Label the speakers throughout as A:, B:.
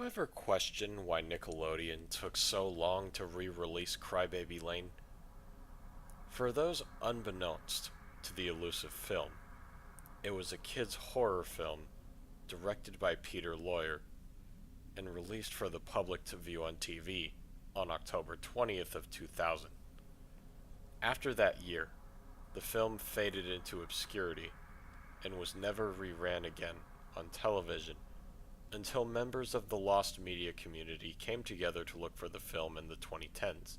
A: ever question why Nickelodeon took so long to re-release Crybaby Lane? For those unbeknownst to the elusive film, it was a kids' horror film directed by Peter Lawyer and released for the public to view on TV on October 20th of 2000. After that year, the film faded into obscurity and was never reran again on television until members of the lost media community came together to look for the film in the 2010s,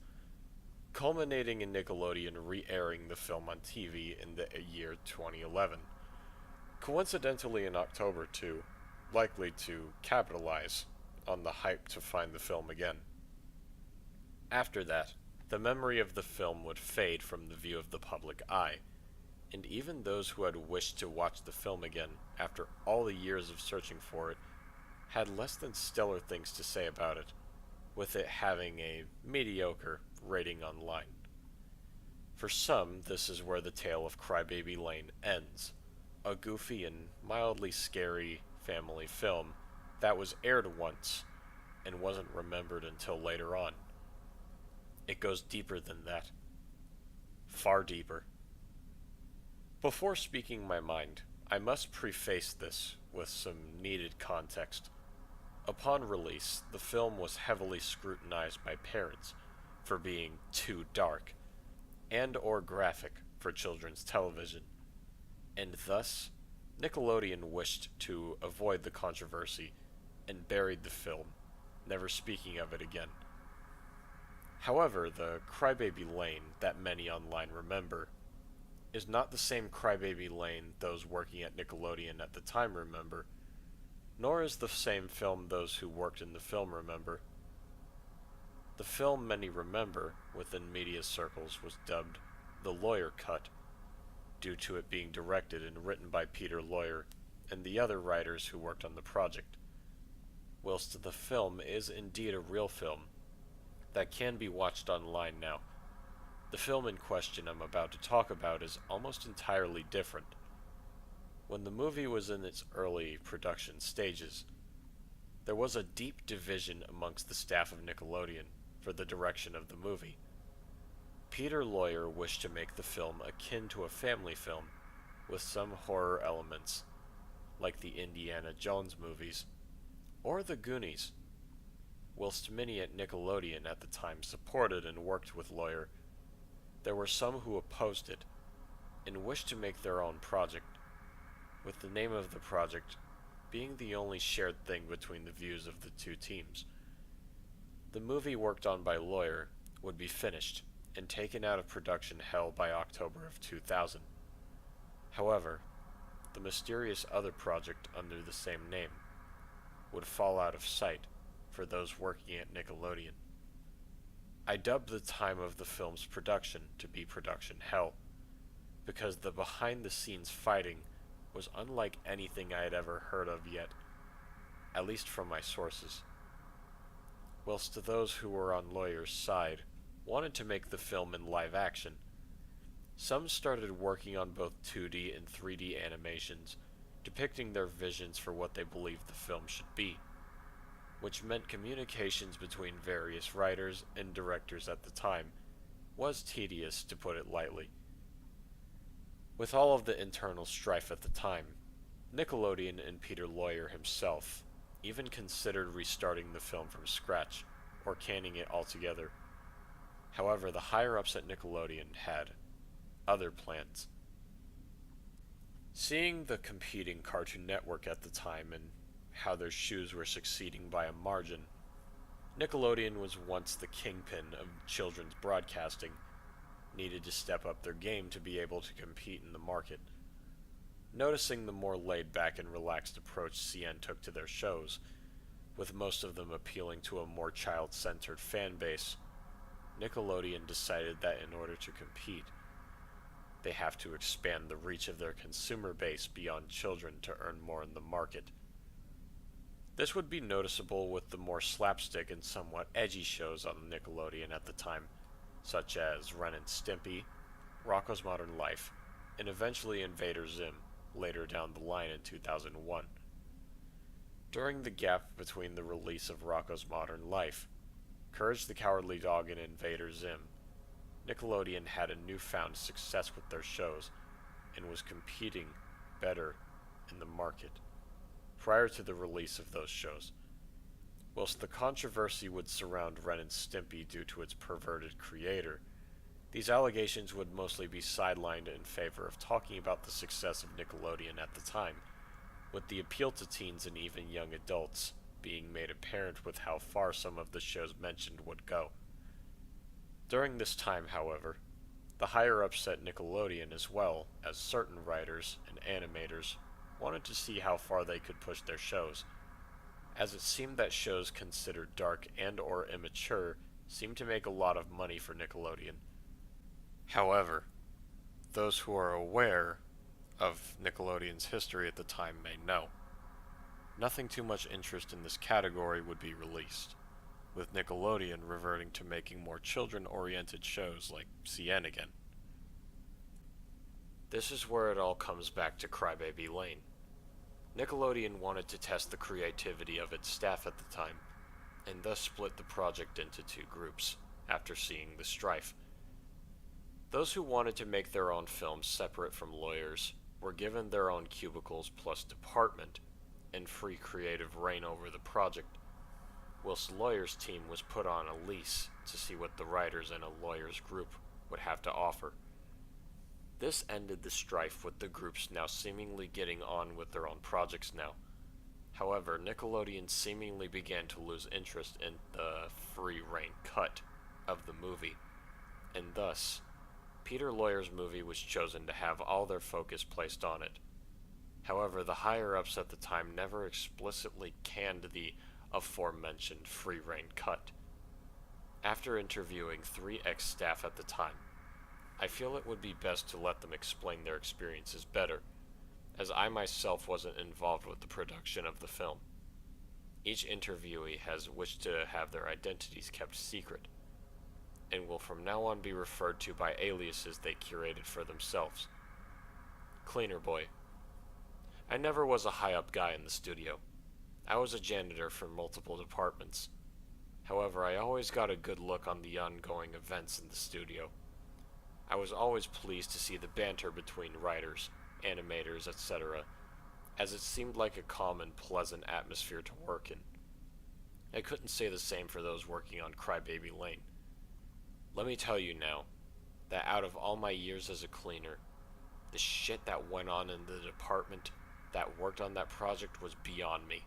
A: culminating in Nickelodeon re-airing the film on TV in the year 2011, coincidentally in October too, likely to capitalize on the hype to find the film again. After that, the memory of the film would fade from the view of the public eye, and even those who had wished to watch the film again after all the years of searching for it had less than stellar things to say about it, with it having a mediocre rating online. For some, this is where the tale of Crybaby Lane ends, a goofy and mildly scary family film that was aired once and wasn't remembered until later on. It goes deeper than that. Far deeper. Before speaking my mind, I must preface this with some needed context. Upon release, the film was heavily scrutinized by parents for being too dark and or graphic for children's television, and thus Nickelodeon wished to avoid the controversy and buried the film, never speaking of it again. However, the Crybaby Lane that many online remember is not the same Crybaby Lane those working at Nickelodeon at the time remember, nor is the same film those who worked in the film remember. The film many remember within media circles was dubbed the Lawyer Cut, due to it being directed and written by Peter Lawyer and the other writers who worked on the project, whilst the film is indeed a real film that can be watched online now. The film in question I'm about to talk about is almost entirely different. When the movie was in its early production stages, there was a deep division amongst the staff of Nickelodeon for the direction of the movie. Peter Lawyer wished to make the film akin to a family film, with some horror elements, like the Indiana Jones movies, or the Goonies, whilst many at Nickelodeon at the time supported and worked with Lawyer. There were some who opposed it, and wished to make their own project, with the name of the project being the only shared thing between the views of the two teams. The movie worked on by Lawyer would be finished and taken out of production hell by October of 2000. However, the mysterious other project under the same name would fall out of sight for those working at Nickelodeon. I dubbed the time of the film's production to be production hell, because the behind-the-scenes fighting was unlike anything I had ever heard of yet, at least from my sources. Whilst those who were on Lawyer's side wanted to make the film in live action, some started working on both 2D and 3D animations, depicting their visions for what they believed the film should be, which meant communications between various writers and directors at the time was tedious, to put it lightly. With all of the internal strife at the time, Nickelodeon and Peter Lawyer himself even considered restarting the film from scratch, or canning it altogether. However, the higher-ups at Nickelodeon had other plans. Seeing the competing Cartoon Network at the time and how their shoes were succeeding by a margin, Nickelodeon was once the kingpin of children's broadcasting, needed to step up their game to be able to compete in the market. Noticing the more laid-back and relaxed approach CN took to their shows, with most of them appealing to a more child-centered fan base, Nickelodeon decided that in order to compete, they have to expand the reach of their consumer base beyond children to earn more in the market. This would be noticeable with the more slapstick and somewhat edgy shows on Nickelodeon at the time, such as Ren and Stimpy, Rocko's Modern Life, and eventually Invader Zim, later down the line in 2001. During the gap between the release of Rocco's Modern Life, Courage the Cowardly Dog, and Invader Zim, Nickelodeon had a newfound success with their shows and was competing better in the market prior to the release of those shows. Whilst the controversy would surround Ren and Stimpy due to its perverted creator, these allegations would mostly be sidelined in favor of talking about the success of Nickelodeon at the time, with the appeal to teens and even young adults being made apparent with how far some of the shows mentioned would go. During this time, however, the higher-ups at Nickelodeon, as well as certain writers and animators, wanted to see how far they could push their shows, as it seemed that shows considered dark and or immature seemed to make a lot of money for Nickelodeon. However, those who are aware of Nickelodeon's history at the time may know, nothing too much interest in this category would be released, with Nickelodeon reverting to making more children-oriented shows like CN again. This is where it all comes back to Crybaby Lane. Nickelodeon wanted to test the creativity of its staff at the time, and thus split the project into two groups, after seeing the strife. Those who wanted to make their own films separate from lawyers were given their own cubicles plus department, and free creative reign over the project, whilst lawyers' team was put on a lease to see what the writers in a lawyers' group would have to offer. This ended the strife with the groups now seemingly getting on with their own projects now. However, Nickelodeon seemingly began to lose interest in the free reign cut of the movie, and thus, Peter Lawyer's movie was chosen to have all their focus placed on it. However, the higher-ups at the time never explicitly canned the aforementioned free reign cut. After interviewing 3 ex-staff at the time, I feel it would be best to let them explain their experiences better, as I myself wasn't involved with the production of the film. Each interviewee has wished to have their identities kept secret, and will from now on be referred to by aliases they curated for themselves. Cleaner Boy. I never was a high-up guy in the studio. I was a janitor for multiple departments. However, I always got a good look on the ongoing events in the studio. I was always pleased to see the banter between writers, animators, etc., as it seemed like a calm and pleasant atmosphere to work in. I couldn't say the same for those working on Crybaby Lane. Let me tell you now, that out of all my years as a cleaner, the shit that went on in the department that worked on that project was beyond me.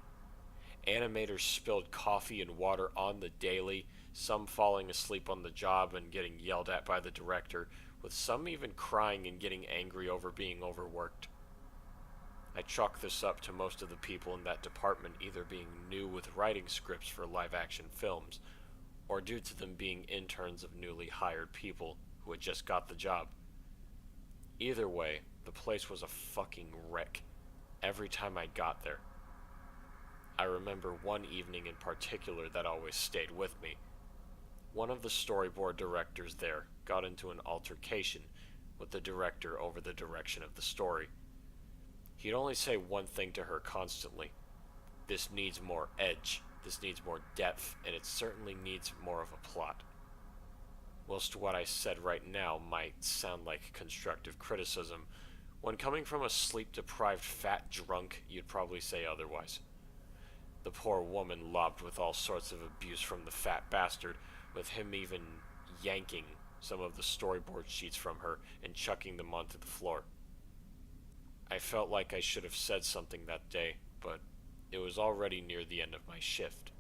A: Animators spilled coffee and water on the daily, some falling asleep on the job and getting yelled at by the director, with some even crying and getting angry over being overworked. I chalk this up to most of the people in that department either being new with writing scripts for live-action films, or due to them being interns of newly hired people who had just got the job. Either way, the place was a fucking wreck every time I got there. I remember one evening in particular that always stayed with me. One of the storyboard directors there got into an altercation with the director over the direction of the story. He'd only say one thing to her constantly: this needs more edge, this needs more depth, and it certainly needs more of a plot. Whilst what I said right now might sound like constructive criticism, when coming from a sleep-deprived fat drunk, you'd probably say otherwise. The poor woman lobbed with all sorts of abuse from the fat bastard, with him even yanking some of the storyboard sheets from her and chucking them onto the floor. I felt like I should have said something that day, but it was already near the end of my shift,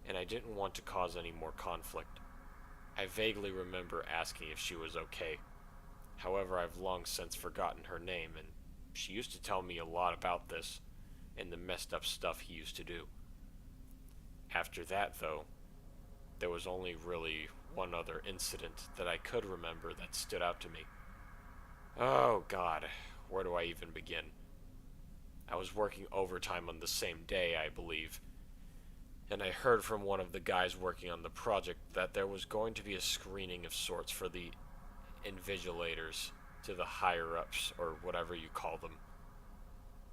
A: and I didn't want to cause any more conflict. I vaguely remember asking if she was okay. However, I've long since forgotten her name, and she used to tell me a lot about this, and the messed up stuff he used to do. After that, though, there was only really one other incident that I could remember that stood out to me. Oh God, where do I even begin? I was working overtime on the same day, I believe, and I heard from one of the guys working on the project that there was going to be a screening of sorts for the invigilators to the higher-ups, or whatever you call them.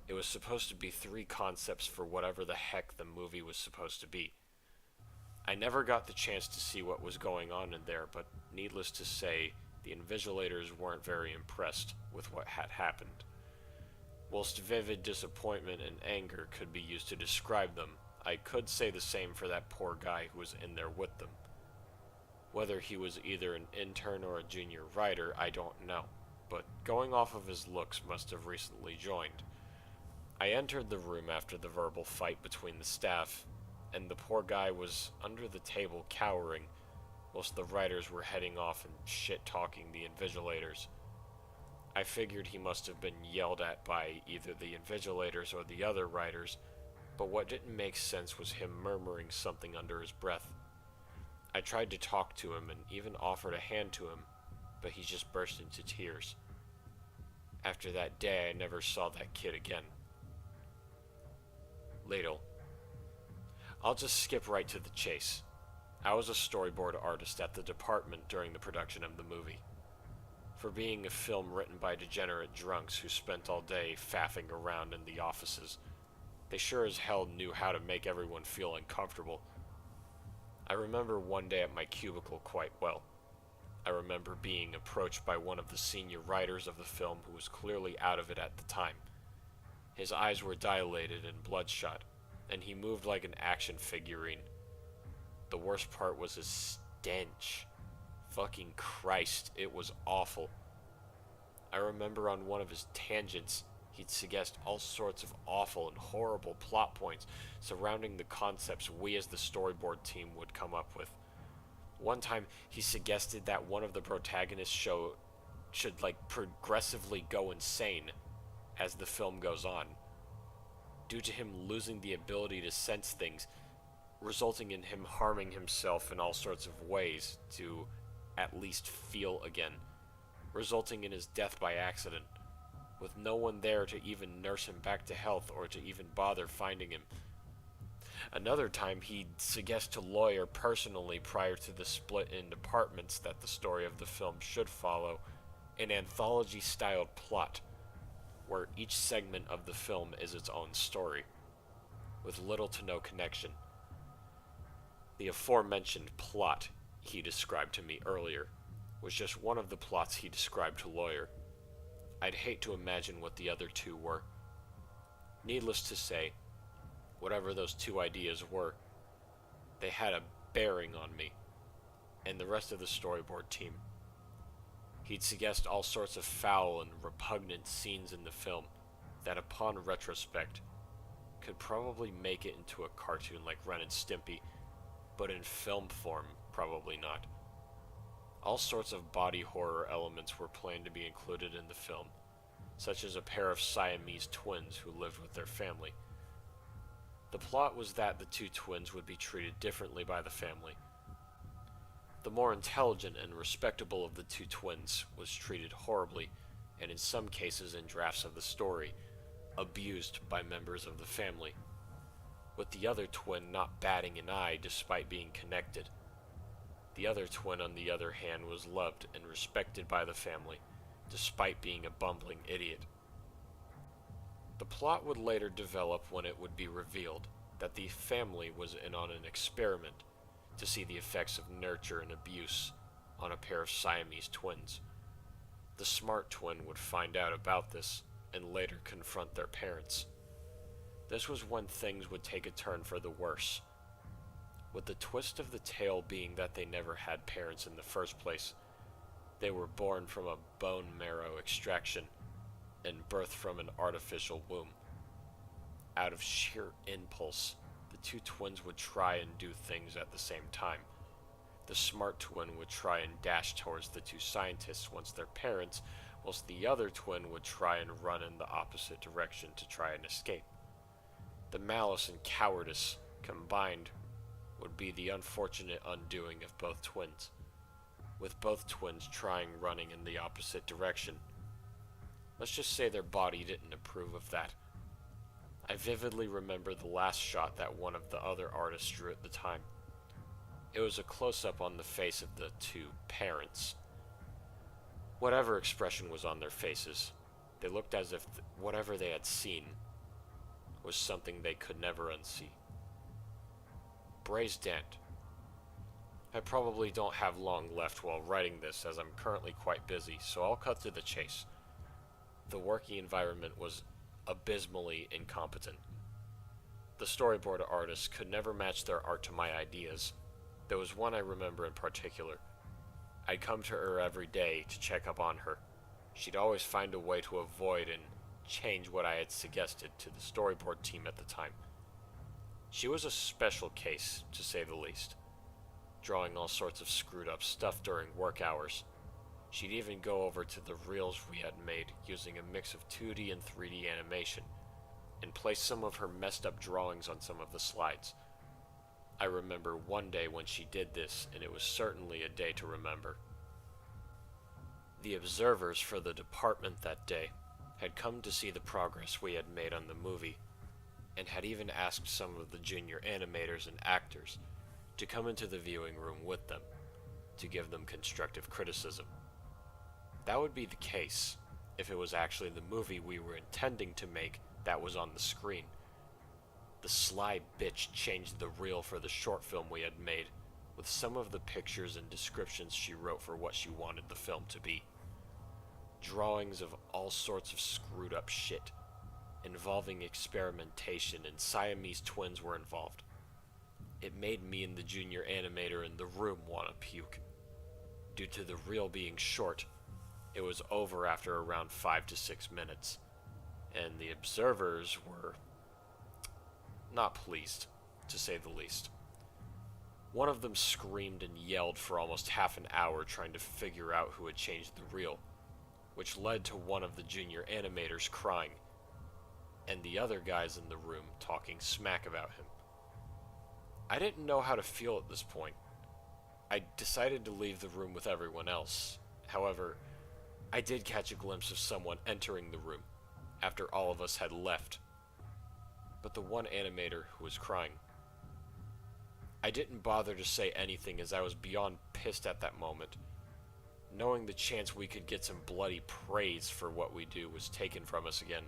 A: It was supposed to be 3 concepts for whatever the heck the movie was supposed to be. I never got the chance to see what was going on in there, but needless to say, the Invigilators weren't very impressed with what had happened. Whilst vivid disappointment and anger could be used to describe them, I could say the same for that poor guy who was in there with them. Whether he was either an intern or a junior writer, I don't know, but going off of his looks must have recently joined. I entered the room after the verbal fight between the staff, and the poor guy was under the table cowering, whilst the writers were heading off and shit-talking the Invigilators. I figured he must have been yelled at by either the Invigilators or the other writers, but what didn't make sense was him murmuring something under his breath. I tried to talk to him and even offered a hand to him, but he just burst into tears. After that day, I never saw that kid again. Ladle. I'll just skip right to the chase. I was a storyboard artist at the department during the production of the movie. For being a film written by degenerate drunks who spent all day faffing around in the offices, they sure as hell knew how to make everyone feel uncomfortable. I remember one day at my cubicle quite well. I remember being approached by one of the senior writers of the film who was clearly out of it at the time. His eyes were dilated and bloodshot, and he moved like an action figurine. The worst part was his stench. Fucking Christ, it was awful. I remember on one of his tangents, he'd suggest all sorts of awful and horrible plot points surrounding the concepts we as the storyboard team would come up with. One time, he suggested that one of the protagonists should progressively go insane as the film goes on, due to him losing the ability to sense things, resulting in him harming himself in all sorts of ways to at least feel again, resulting in his death by accident, with no one there to even nurse him back to health or to even bother finding him. Another time, he'd suggest to Lawyer personally prior to the split in departments that the story of the film should follow an anthology-styled plot, where each segment of the film is its own story, with little to no connection. The aforementioned plot he described to me earlier was just one of the plots he described to Lawyer. I'd hate to imagine what the other 2 were. Needless to say, whatever those 2 ideas were, they had a bearing on me and the rest of the storyboard team. He'd suggest all sorts of foul and repugnant scenes in the film that, upon retrospect, could probably make it into a cartoon like Ren and Stimpy, but in film form, probably not. All sorts of body horror elements were planned to be included in the film, such as a pair of Siamese twins who lived with their family. The plot was that the 2 twins would be treated differently by the family. The more intelligent and respectable of the 2 twins was treated horribly, and in some cases in drafts of the story, abused by members of the family, with the other twin not batting an eye despite being connected. The other twin, on the other hand, was loved and respected by the family, despite being a bumbling idiot. The plot would later develop when it would be revealed that the family was in on an experiment to see the effects of nurture and abuse on a pair of Siamese twins. The smart twin would find out about this and later confront their parents. This was when things would take a turn for the worse, with the twist of the tale being that they never had parents in the first place. They were born from a bone marrow extraction and birthed from an artificial womb. Out of sheer impulse, the 2 twins would try and do things at the same time. The smart twin would try and dash towards the 2 scientists once their parents, whilst the other twin would try and run in the opposite direction to try and escape. The malice and cowardice combined would be the unfortunate undoing of both twins, with both twins trying running in the opposite direction. Let's just say their body didn't approve of that. I vividly remember the last shot that one of the other artists drew at the time. It was a close-up on the face of the 2 parents. Whatever expression was on their faces, they looked as if whatever they had seen was something they could never unsee. Bray's Dent. I probably don't have long left while writing this, as I'm currently quite busy, so I'll cut to the chase. The working environment was abysmally incompetent. The storyboard artists could never match their art to my ideas. There was one I remember in particular. I'd come to her every day to check up on her. She'd always find a way to avoid and change what I had suggested to the storyboard team at the time. She was a special case, to say the least, drawing all sorts of screwed up stuff during work hours. She'd even go over to the reels we had made using a mix of 2D and 3D animation, and place some of her messed up drawings on some of the slides. I remember one day when she did this, and it was certainly a day to remember. The observers for the department that day had come to see the progress we had made on the movie, and had even asked some of the junior animators and actors to come into the viewing room with them, to give them constructive criticism. That would be the case if it was actually the movie we were intending to make that was on the screen. The sly bitch changed the reel for the short film we had made, with some of the pictures and descriptions she wrote for what she wanted the film to be. Drawings of all sorts of screwed up shit, involving experimentation, and Siamese twins were involved. It made me and the junior animator in the room want to puke. Due to the reel being short, it was over after around 5 to 6 minutes, and the observers were not pleased, to say the least. One of them screamed and yelled for almost half an hour trying to figure out who had changed the reel, which led to one of the junior animators crying, and the other guys in the room talking smack about him. I didn't know how to feel at this point. I decided to leave the room with everyone else. However, I did catch a glimpse of someone entering the room after all of us had left, but the one animator who was crying. I didn't bother to say anything as I was beyond pissed at that moment, knowing the chance we could get some bloody praise for what we do was taken from us again.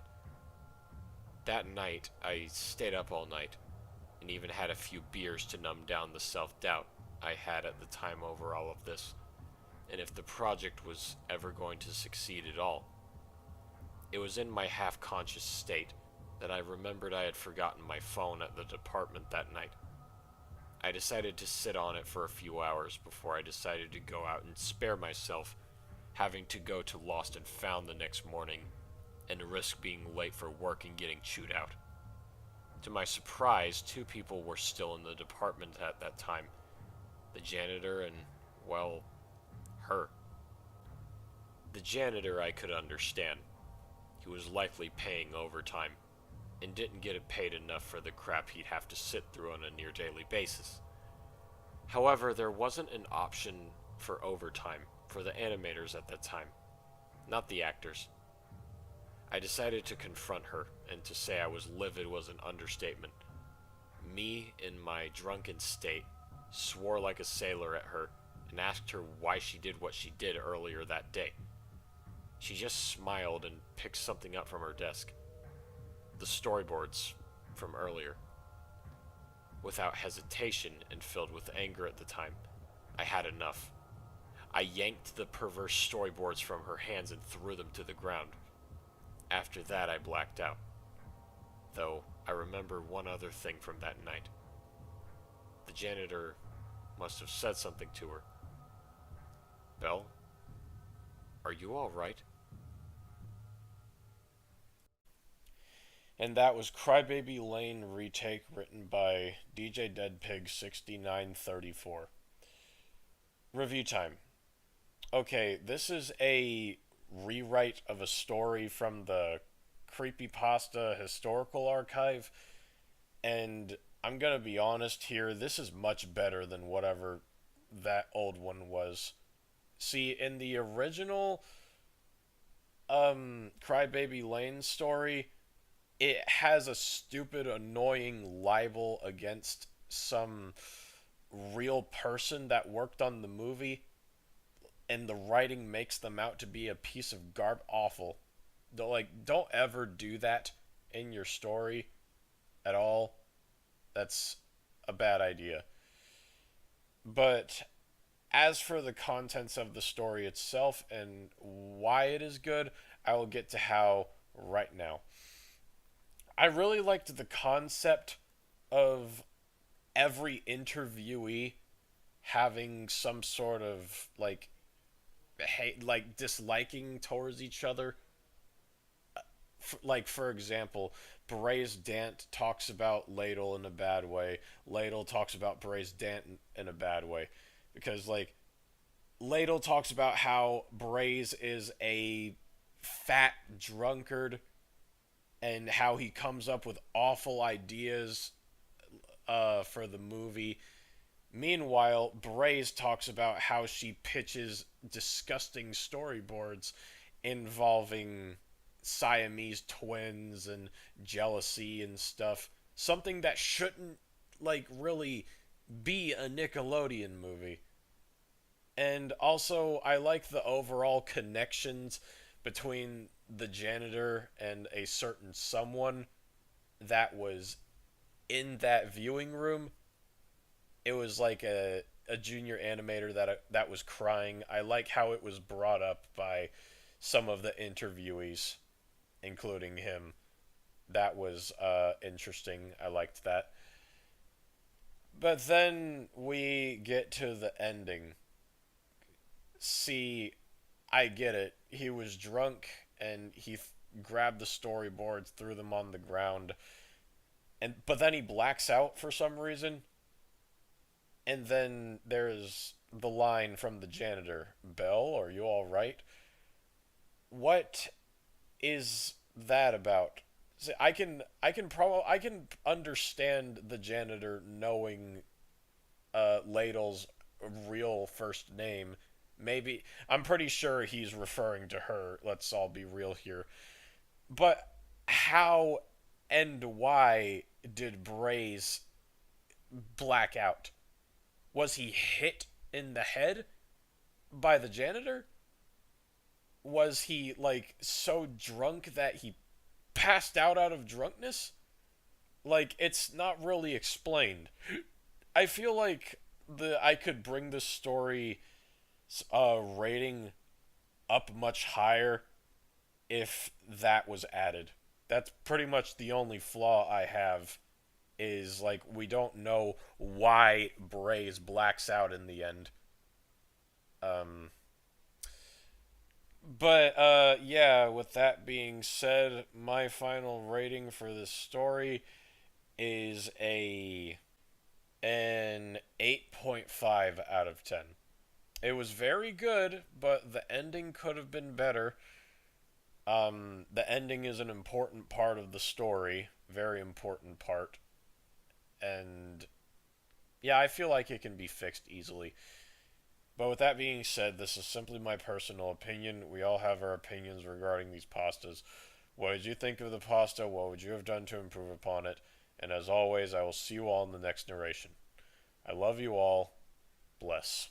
A: That night, I stayed up all night, and even had a few beers to numb down the self-doubt I had at the time over all of this, and if the project was ever going to succeed at all. It was in my half-conscious state that I remembered I had forgotten my phone at the department that night. I decided to sit on it for a few hours before I decided to go out and spare myself having to go to Lost and Found the next morning and risk being late for work and getting chewed out. To my surprise, 2 people were still in the department at that time. The janitor and, well, her. The janitor I could understand. He was likely paying overtime, and didn't get it paid enough for the crap he'd have to sit through on a near-daily basis. However, there wasn't an option for overtime for the animators at that time, not the actors. I decided to confront her, and to say I was livid was an understatement. Me, in my drunken state, swore like a sailor at her, and asked her why she did what she did earlier that day. She just smiled and picked something up from her desk. The storyboards from earlier. Without hesitation, and filled with anger at the time, I had enough. I yanked the perverse storyboards from her hands and threw them to the ground. After that, I blacked out. Though, I remember one other thing from that night. The janitor must have said something to her. "Belle, are you all right?" And that was Crybaby Lane Retake, written by Djdeadpig 6934. Review time. Okay, this is a rewrite of a story from the Creepypasta Historical Archive, and I'm gonna be honest here, this is much better than whatever that old one was. See, in the original Crybaby Lane story, it has a stupid, annoying libel against some real person that worked on the movie, and the writing makes them out to be a piece of awful. Don't ever do that in your story. at all, that's a bad idea. But as for the contents of the story itself and why it is good, I will get to how right now. I really liked the concept of every interviewee having some sort of like hate, like disliking towards each other. Like for example, Beray's Dant talks about Ladle in a bad way. Ladle talks about Beray's Dant in a bad way, because like Ladle talks about how Braze is a fat drunkard and how he comes up with awful ideas for the movie. Meanwhile, Braze talks about how she pitches disgusting storyboards involving Siamese twins and jealousy and stuff. Something that shouldn't, like, really be a Nickelodeon movie. And also, I like the overall connections between the janitor and a certain someone that was in that viewing room. It was like a junior animator that was crying. I like how it was brought up by some of the interviewees, including him. That was interesting. I liked that. But then we get to the ending. See, I get it. He was drunk and he grabbed the storyboards, threw them on the ground, and but then he blacks out for some reason. And then there's the line from the janitor, "Belle, are you all right?" What is that about? See, I can understand the janitor knowing Ladle's real first name. Maybe I'm pretty sure he's referring to her. Let's all be real here. But how and why did Braze black out? Was he hit in the head by the janitor? Was he like so drunk that he passed out of drunkenness? Like it's not really explained. I feel like the I could bring this story rating up much higher if that was added. That's pretty much the only flaw I have, is like we don't know why Braze blacks out in the end. Um but yeah, with that being said, my final rating for this story is a an 8.5 out of 10. It was very good, but the ending could have been better. The ending is an important part of the story, very important part, and yeah, I feel like it can be fixed easily. But with that being said, this is simply my personal opinion. We all have our opinions regarding these pastas. What did you think of the pasta? What would you have done to improve upon it? And as always, I will see you all in the next narration. I love you all. Bless.